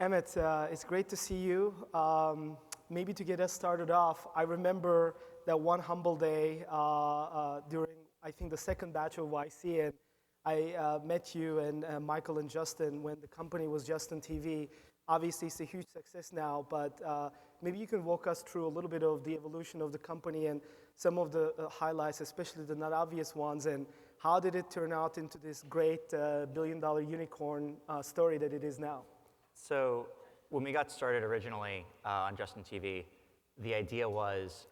Emmett, it's great to see you. Maybe to get us started off, I remember that one humble day during, I think, the second batch of YC, and I met you and Michael and Justin when the company was Justin TV. Obviously, it's a huge success now, but maybe you can walk us through a little bit of the evolution of the company and some of the highlights, especially the not obvious ones, and how did it turn out into this great billion-dollar unicorn story that it is now? So when we got started originally on Justin TV, the idea was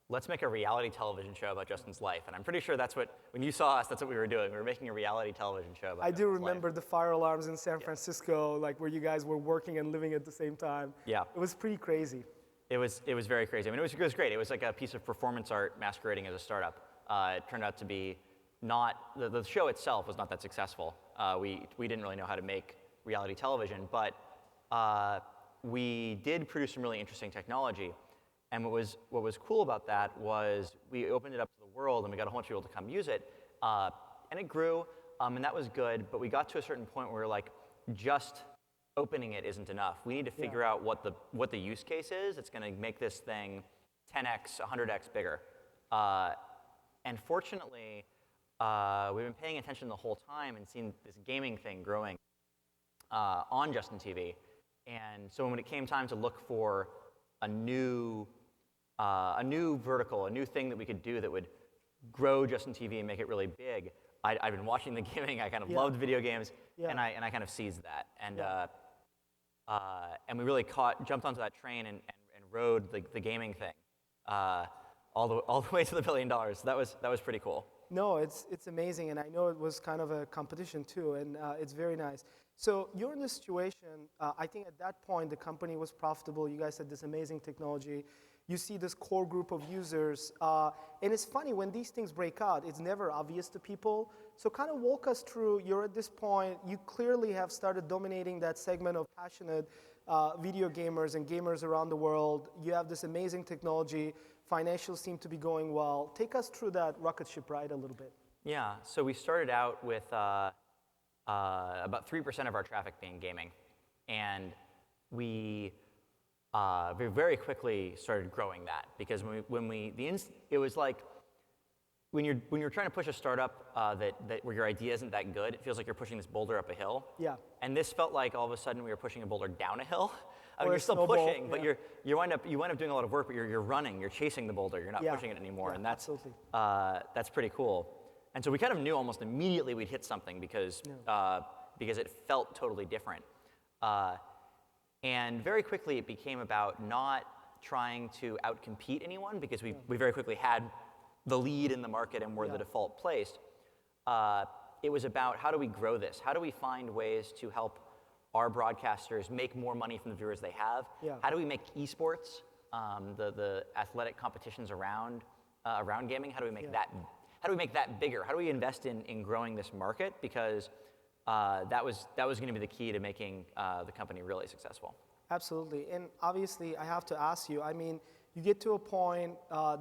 let's make a reality television show about Justin's life. And I'm pretty sure that's what, when you saw us, that's what we were doing. We were making a reality television show about Justin's life. I do remember the fire alarms in San Francisco, like where you guys were working and living at the same time. Yeah. It was pretty crazy. It was very crazy. I mean, it was great. It was like a piece of performance art masquerading as a startup. It turned out to be not, the show itself was not that successful. We didn't really know how to make reality television, but we did produce some really interesting technology. And what was cool about that was we opened it up to the world, and we got a whole bunch of people to come use it. And it grew, and that was good, but we got to a certain point where we were like, just opening it isn't enough. We need to figure out what the use case is that's going to make this thing 10x, 100x bigger. And fortunately, we've been paying attention the whole time and seen this gaming thing growing on Justin TV. And so when it came time to look for a new vertical, a new thing that we could do that would grow Justin TV and make it really big, I'd been watching the gaming. I kind of loved video games, and I kind of seized that. And we really jumped onto that train and rode the gaming thing all the way to the $1 billion. So that was pretty cool. No, it's amazing, and I know it was kind of a competition too, and it's very nice. So you're in this situation, I think at that point the company was profitable, you guys had this amazing technology, you see this core group of users, and it's funny, when these things break out, it's never obvious to people. So kind of walk us through, you're at this point, you clearly have started dominating that segment of passionate video gamers and gamers around the world. You have this amazing technology, financials seem to be going well. Take us through that rocket ship ride a little bit. Yeah, so we started out with about 3% of our traffic being gaming. And we very quickly started growing that, because it was like, when you're trying to push a startup where your idea isn't that good, it feels like you're pushing this boulder up a hill. Yeah. And this felt like all of a sudden we were pushing a boulder down a hill. I mean, Or you're still snowball, pushing, but you wind up doing a lot of work, but you're running, you're chasing the boulder, you're not pushing it anymore, Yeah, and that's absolutely. That's pretty cool. And so we kind of knew almost immediately we'd hit something because it felt totally different. And very quickly it became about not trying to outcompete anyone, because we very quickly had the lead in the market and were the default place. It was about, how do we grow this? How do we find ways to help our broadcasters make more money from the viewers they have? Yeah. How do we make esports, the athletic competitions around gaming, how do we make that bigger? How do we invest in growing this market? Because that was going to be the key to making the company really successful. Absolutely, and obviously I have to ask you, I mean, you get to a point,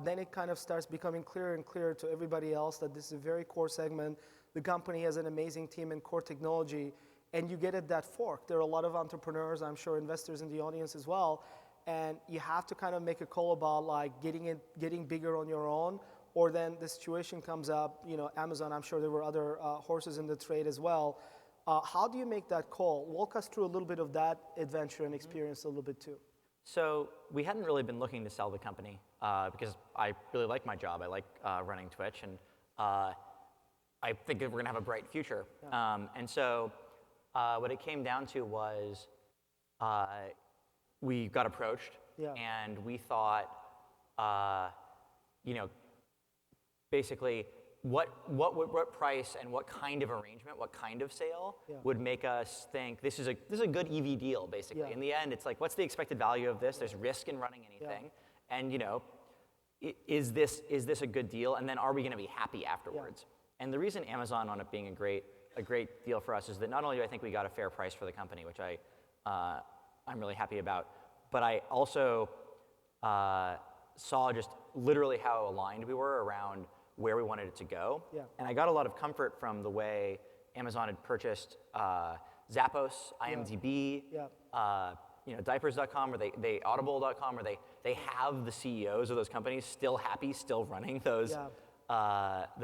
then it kind of starts becoming clearer and clearer to everybody else that this is a very core segment. The company has an amazing team and core technology, and you get at that fork. There are a lot of entrepreneurs, I'm sure investors in the audience as well, and you have to kind of make a call about like getting bigger on your own, or then the situation comes up, Amazon, I'm sure there were other horses in the trade as well. How do you make that call? Walk us through a little bit of that adventure and experience a little bit too. So we hadn't really been looking to sell the company because I really like my job. I like running Twitch, and I think that we're going to have a bright future. Yeah. And so what it came down to was we got approached, and we thought, basically, what price and what kind of arrangement, what kind of sale would make us think this is a good EV deal, basically. Yeah. In the end, it's like, what's the expected value of this? There's risk in running anything. Yeah. And is this a good deal? And then are we going to be happy afterwards? Yeah. And the reason Amazon wound up being a great deal for us is that not only do I think we got a fair price for the company, which I'm really happy about, but I also saw just literally how aligned we were around where we wanted it to go. Yeah. And I got a lot of comfort from the way Amazon had purchased Zappos, IMDb, diapers.com, or they audible.com, or they have the CEOs of those companies still happy, still running those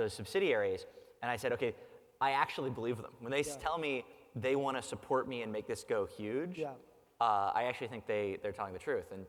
subsidiaries. And I said, okay, I actually believe them. When they tell me they want to support me and make this go huge, I actually think they're telling the truth. And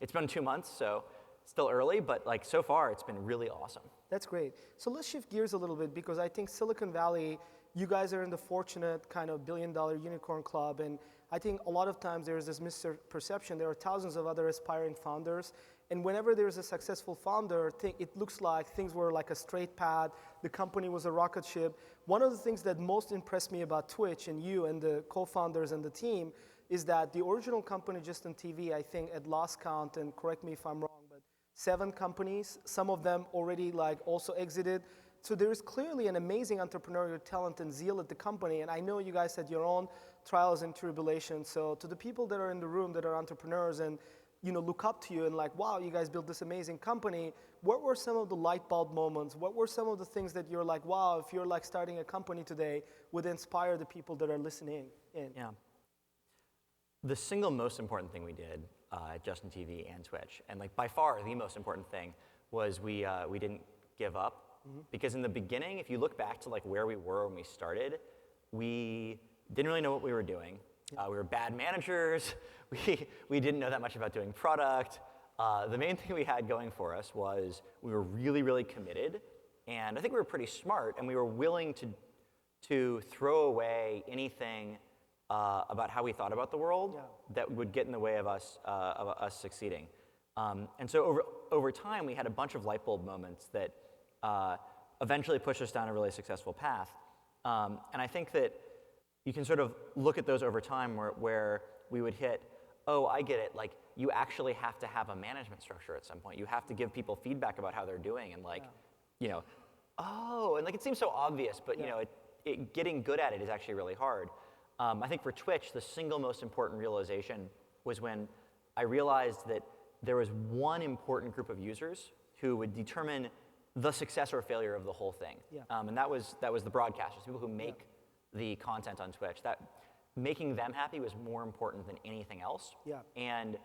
it's been 2 months, so still early, but like so far it's been really awesome. That's great. So let's shift gears a little bit, because I think Silicon Valley, you guys are in the fortunate kind of billion-dollar unicorn club, and I think a lot of times there's this misperception. There are thousands of other aspiring founders, and whenever there's a successful founder, it looks like things were like a straight path, the company was a rocket ship. One of the things that most impressed me about Twitch and you and the co-founders and the team is that the original company, Justin TV, I think at last count, and correct me if I'm wrong, but 7 companies, some of them already like also exited. So there is clearly an amazing entrepreneurial talent and zeal at the company, and I know you guys had your own trials and tribulations. So to the people that are in the room that are entrepreneurs and look up to you and like, wow, you guys built this amazing company, what were some of the light bulb moments? What were some of the things that you're like, wow, if you're like starting a company today, would inspire the people that are listening in? Yeah. The single most important thing we did at Justin TV and Twitch, and like by far the most important thing, was we didn't give up. Because in the beginning, if you look back to like where we were when we started, we didn't really know what we were doing. We were bad managers. We didn't know that much about doing product. The main thing we had going for us was we were really, really committed, and I think we were pretty smart, and we were willing to throw away anything about how we thought about the world that would get in the way of us succeeding. And so over time, we had a bunch of light bulb moments that eventually pushed us down a really successful path. And I think that you can sort of look at those over time where we would hit, oh, I get it, like you actually have to have a management structure at some point. You have to give people feedback about how they're doing, and like, oh, and like it seems so obvious, but getting good at it is actually really hard. I think for Twitch, the single most important realization was when I realized that there was one important group of users who would determine the success or failure of the whole thing. And that was the broadcasters, people who make the content on Twitch. That making them happy was more important than anything else. And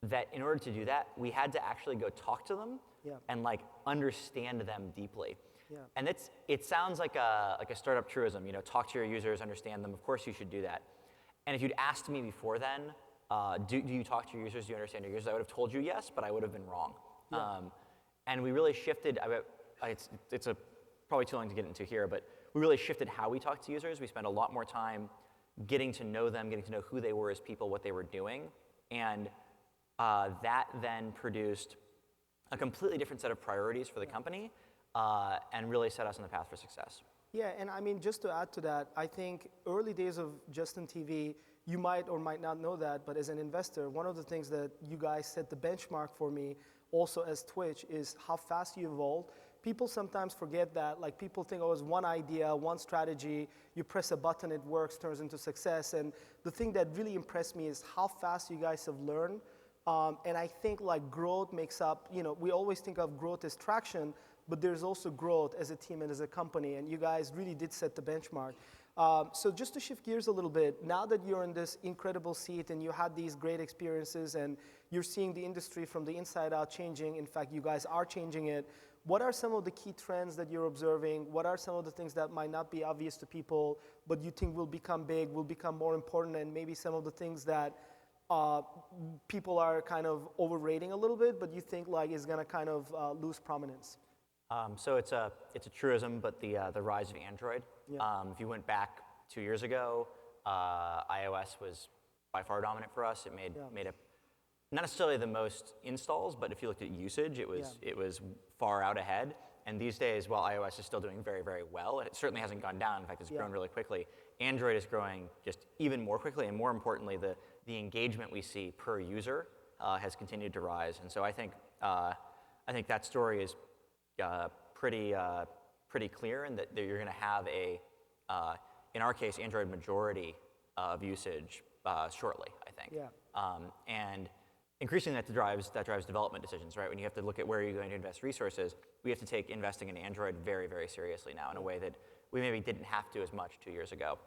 that in order to do that, we had to actually go talk to them and like understand them deeply. And it sounds like a startup truism, talk to your users, understand them. Of course you should do that. And if you'd asked me before then, do you talk to your users, do you understand your users, I would have told you yes, but I would have been wrong. And we really shifted, it's probably too long to get into here, but we really shifted how we talk to users. We spent a lot more time getting to know them, getting to know who they were as people, what they were doing. And that then produced a completely different set of priorities for the company and really set us on the path for success. Yeah, and I mean, just to add to that, I think early days of Justin TV, you might or might not know that, but as an investor, one of the things that you guys set the benchmark for me also as Twitch is how fast you evolved. People sometimes forget that, like people think, oh, it's one idea, one strategy, you press a button, it works, turns into success. And the thing that really impressed me is how fast you guys have learned. And I think like growth makes up, we always think of growth as traction, but there's also growth as a team and as a company, and you guys really did set the benchmark. So just to shift gears a little bit, now that you're in this incredible seat and you had these great experiences and you're seeing the industry from the inside out changing, in fact, you guys are changing it, what are some of the key trends that you're observing? What are some of the things that might not be obvious to people, but you think will become big, will become more important, and maybe some of the things that people are kind of overrating a little bit, but you think like is gonna kind of lose prominence? So it's a truism, but the rise of Android. If you went back 2 years ago, iOS was by far dominant for us. It made up not necessarily the most installs, but if you looked at usage, it was far out ahead. And these days, while iOS is still doing very, very well, and it certainly hasn't gone down. In fact, it's grown really quickly. Android is growing just even more quickly, and more importantly, the engagement we see per user has continued to rise. And so I think that story is pretty clear, and that you're going to have in our case, Android majority of usage shortly, I think. And increasingly that drives development decisions, right? When you have to look at where you're going to invest resources, we have to take investing in Android very, very seriously now in a way that we maybe didn't have to as much 2 years ago.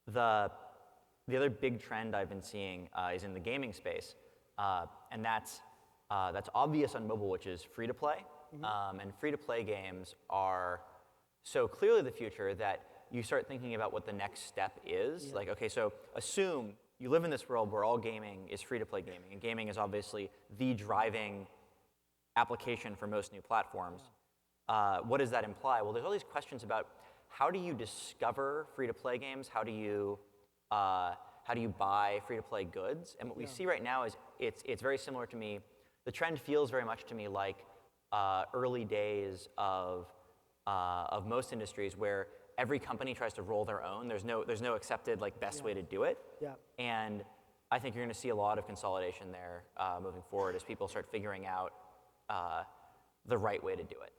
The other big trend I've been seeing is in the gaming space, and that's obvious on mobile, which is free to play. And free to play games are so clearly the future that you start thinking about what the next step is. Like, okay, so assume you live in this world where all gaming is free to play gaming, and gaming is obviously the driving application for most new platforms. What does that imply? Well, there's all these questions about how do you discover free to play games? How do you buy free to play goods? And what we see right now is it's very similar to me. The trend feels very much to me like early days of most industries where every company tries to roll their own. There's no accepted like best way to do it. And I think you're going to see a lot of consolidation there moving forward as people start figuring out the right way to do it.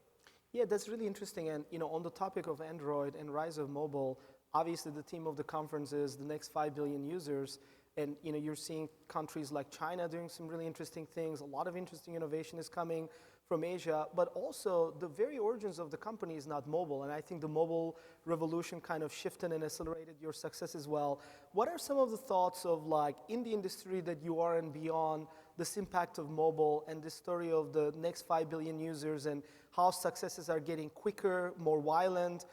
Yeah, that's really interesting. And on the topic of Android and rise of mobile, obviously the theme of the conference is the next 5 billion users. And you're seeing countries like China doing some really interesting things. A lot of interesting innovation is coming from Asia, but also the very origins of the company is not mobile. And I think the mobile revolution kind of shifted and accelerated your success as well. What are some of the thoughts of like in the industry that you are and beyond this impact of mobile and the story of the next 5 billion users and how successes are getting quicker, more violent,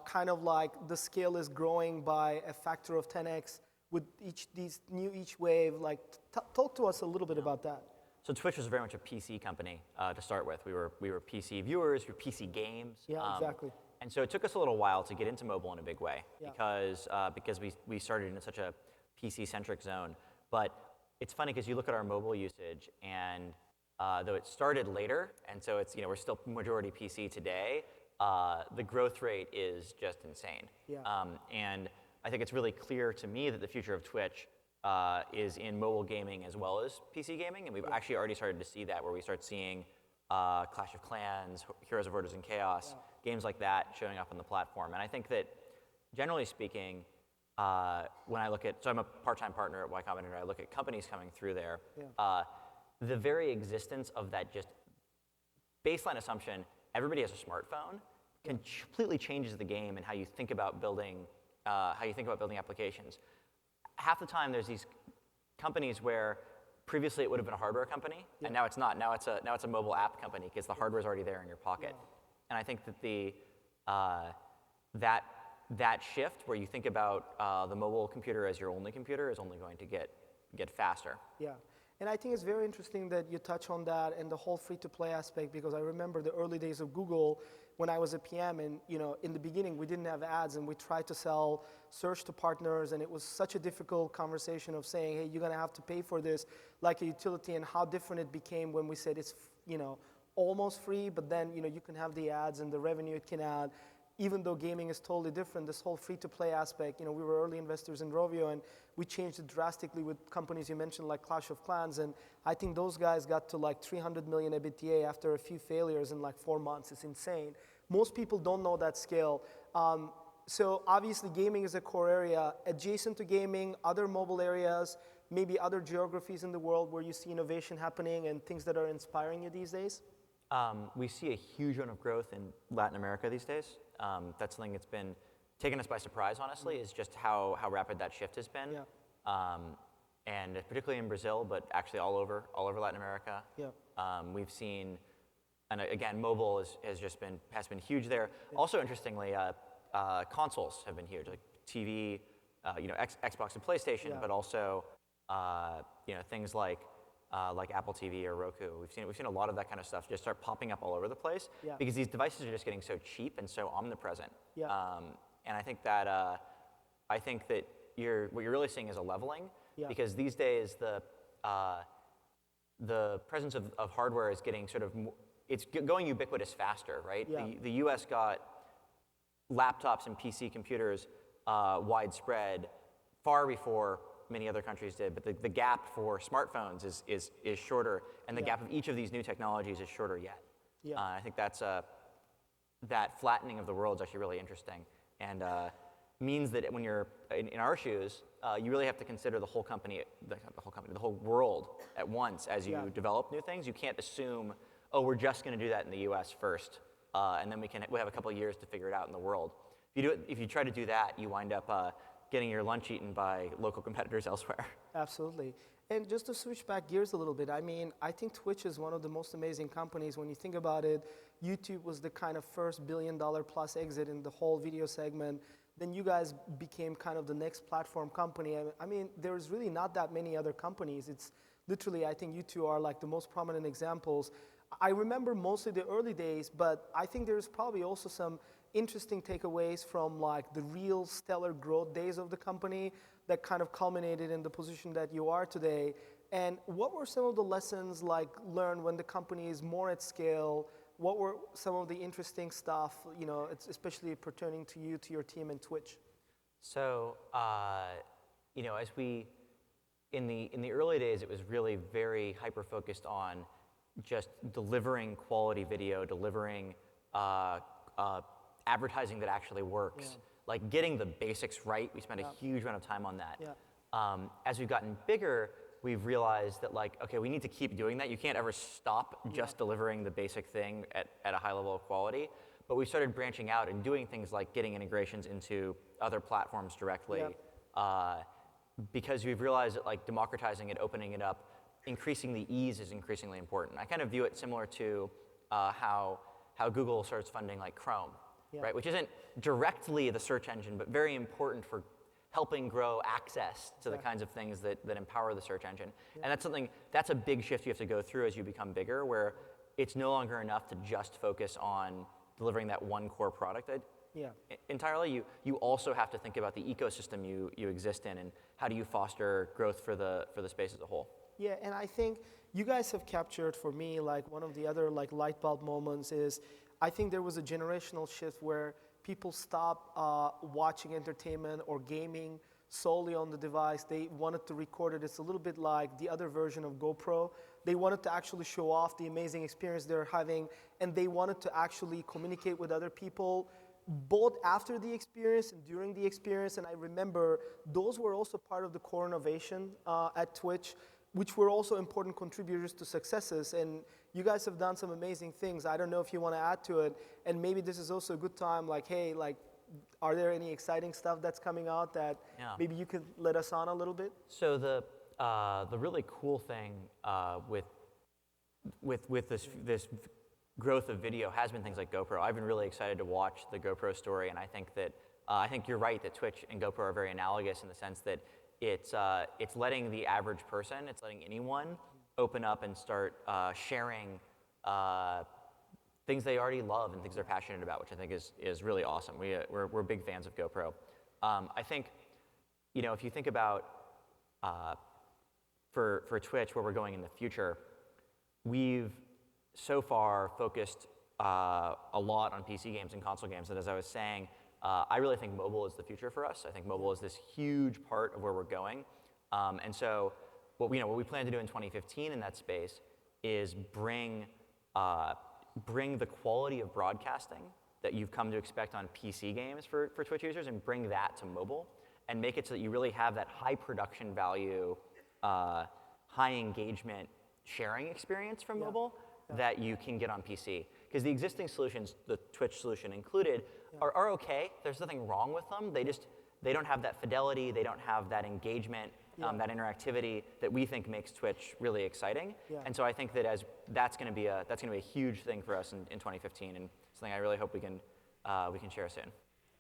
kind of like the scale is growing by a factor of 10x with each wave? Like talk to us a little bit about that. So Twitch was very much a PC company to start with. We were PC viewers, we were PC games. Yeah, exactly. And so it took us a little while to get into mobile in a big way because we started in such a PC-centric zone. But it's funny because you look at our mobile usage, and though it started later, and so it's we're still majority PC today, the growth rate is just insane. And I think it's really clear to me that the future of Twitch is in mobile gaming as well as PC gaming, and we've actually already started to see that, where we start seeing Clash of Clans, Heroes of Orders and Chaos, games like that showing up on the platform. And I think that, generally speaking, when I look at, so I'm a part-time partner at Y Combinator, I look at companies coming through there, the very existence of that just baseline assumption, everybody has a smartphone, completely changes the game and how you think about building applications. Half the time, there's these companies where previously it would have been a hardware company, and now it's not. Now it's a mobile app company because the hardware is already there in your pocket. And I think that that shift, where you think about the mobile computer as your only computer, is only going to get faster. Yeah. And I think it's very interesting that you touch on that and the whole free-to-play aspect, because I remember the early days of Google when I was a PM, and in the beginning we didn't have ads, and we tried to sell search to partners, and it was such a difficult conversation of saying, hey, you're going to have to pay for this like a utility, and how different it became when we said it's almost free, but then you can have the ads and the revenue it can add. Even though gaming is totally different, this whole free-to-play aspect, we were early investors in Rovio, and we changed it drastically with companies you mentioned like Clash of Clans, and I think those guys got to like 300 million EBITDA after a few failures in like 4 months. It's insane. Most people don't know that scale. So obviously gaming is a core area. Adjacent to gaming, other mobile areas, maybe other geographies in the world where you see innovation happening and things that are inspiring you these days? We see a huge amount of growth in Latin America these days. That's something that's been taken us by surprise, honestly, is just how rapid that shift has been. And particularly in Brazil, but actually all over Latin America. We've seen, and again, mobile has been huge there. Also, interestingly, consoles have been huge, like TV, Xbox and PlayStation, but also things like Apple TV or Roku. We've seen a lot of that kind of stuff just start popping up all over the place because these devices are just getting so cheap and so omnipresent. And I think that what you're really seeing is a leveling because these days the presence of hardware is getting it's going ubiquitous faster, right? The US got laptops and PC computers widespread far before many other countries did, but the gap for smartphones is shorter, and the gap of each of these new technologies is shorter yet. I think that flattening of the world is actually really interesting, and means that when you're in our shoes, you really have to consider the whole whole world at once as you develop new things. You can't assume, oh, we're just going to do that in the U.S. first, and then we have a couple of years to figure it out in the world. If you try to do that, you wind up getting your lunch eaten by local competitors elsewhere. Absolutely. And just to switch back gears a little bit, I mean, I think Twitch is one of the most amazing companies. When you think about it, YouTube was the kind of first $1 billion plus exit in the whole video segment. Then you guys became kind of the next platform company. I mean, there's really not that many other companies. It's literally, I think you two are like the most prominent examples. I remember mostly the early days, but I think there's probably also some interesting takeaways from like the real stellar growth days of the company that kind of culminated in the position that you are today. And what were some of the lessons like learned when the company is more at scale? What were some of the interesting stuff, you know, especially pertaining to you, to your team and Twitch? So, you know, as in the early days, it was really very hyper-focused on just delivering quality video, delivering advertising that actually works. Yeah. Like getting the basics right. We spent a huge amount of time on that. Yeah. As we've gotten bigger, we've realized that like, okay, we need to keep doing that. You can't ever stop just delivering the basic thing at a high level of quality. But we started branching out and doing things like getting integrations into other platforms directly. Because we've realized that like democratizing it, opening it up, increasing the ease is increasingly important. I kind of view it similar to how Google starts funding like Chrome. Right, which isn't directly the search engine, but very important for helping grow access to the kinds of things that empower the search engine. And that's a big shift you have to go through as you become bigger, where it's no longer enough to just focus on delivering that one core product entirely. You also have to think about the ecosystem you exist in, and how do you foster growth for the space as a whole. Yeah, and I think you guys have captured for me like one of the other like light bulb moments is I think there was a generational shift where people stopped watching entertainment or gaming solely on the device. They wanted to record it. It's a little bit like the other version of GoPro. They wanted to actually show off the amazing experience they're having, and they wanted to actually communicate with other people both after the experience and during the experience. And I remember those were also part of the core innovation at Twitch, which were also important contributors to successes. And you guys have done some amazing things. I don't know if you want to add to it. And maybe this is also a good time, like, hey, like, are there any exciting stuff that's coming out that maybe you could let us on a little bit? So the really cool thing with this growth of video has been things like GoPro. I've been really excited to watch the GoPro story, and I think that I think you're right that Twitch and GoPro are very analogous in the sense that it's letting the average person, it's letting anyone open up and start sharing things they already love and things they're passionate about, which I think is really awesome. We're big fans of GoPro. I think, you know, if you think about for Twitch, where we're going in the future, we've so far focused a lot on PC games and console games. And as I was saying, I really think mobile is the future for us. I think mobile is this huge part of where we're going. And so what we plan to do in 2015 in that space is bring the quality of broadcasting that you've come to expect on PC games for Twitch users and bring that to mobile and make it so that you really have that high production value, high engagement sharing experience from mobile that you can get on PC. Because the existing solutions, the Twitch solution included, are okay. There's nothing wrong with them. They don't have that fidelity. They don't have that engagement, that interactivity that we think makes Twitch really exciting. And so I think that that's going to be a huge thing for us in 2015, and something I really hope we can share soon.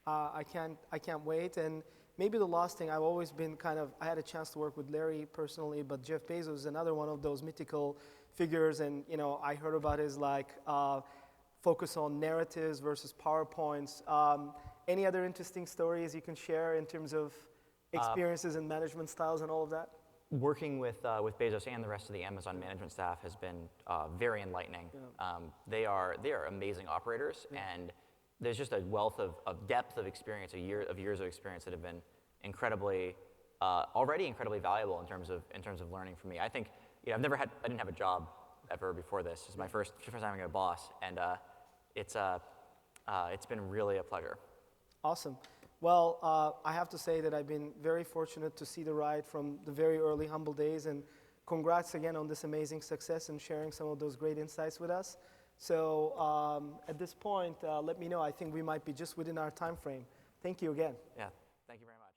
I can't wait. And maybe the last thing, I've always been I had a chance to work with Larry personally, but Jeff Bezos is another one of those mythical figures. And you know, I heard about his focus on narratives versus PowerPoints. Any other interesting stories you can share in terms of experiences and management styles and all of that? Working with Bezos and the rest of the Amazon management staff has been very enlightening. They are amazing operators, and there's just a wealth of depth of experience, of years of experience that have been already incredibly valuable in terms of learning for me. I think I didn't have a job ever before this. This is my first time having a boss, and it's been really a pleasure. Awesome. Well, I have to say that I've been very fortunate to see the ride from the very early humble days, and congrats again on this amazing success and sharing some of those great insights with us. So at this point, let me know. I think we might be just within our time frame. Thank you again. Yeah, thank you very much.